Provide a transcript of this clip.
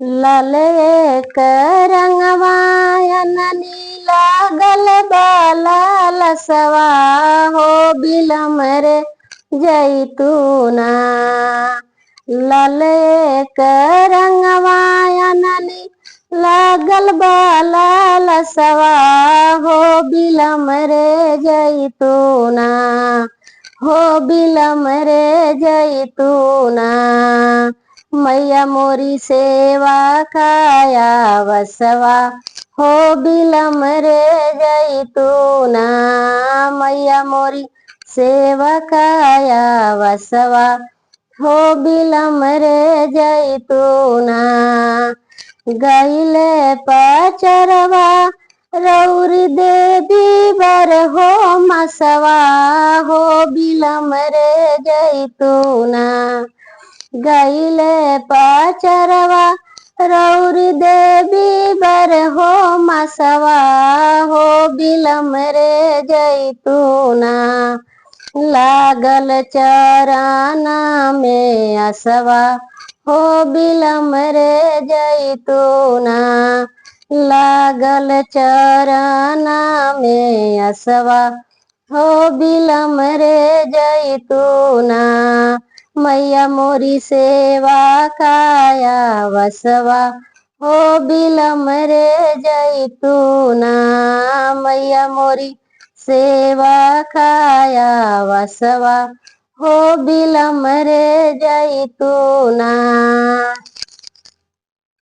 लाल एक रंगवायन नीला गल बाला लसवा हो बिलम रे जैतूना। लाल एक रंगवायन नीला गल बाला लसवा हो बिलम रे जैतूना। हो बिलम रे जैतूना। मैया मोरी सेवा काया वसवा हो बिलम रे जैतूना। मैया मोरी सेवा काया वसवा हो बिलम रे जैतूना। गैले पचरवा रौरी देवी बर हो मसवा हो बिलम रे जैतूना। गैले पचरवा रौरी देवी बर हो मसवा हो बिलम रे जैतूना। लागल चराना में असवा हो बिलम रे जैतूना। लागल चराना में असवा हो बिलम रे जैतूना। मैया मोरी सेवा काया वसवा हो बिलम रे जैतूना। मैया मोरी सेवा काया वसवा हो बिलम रे जैतूना।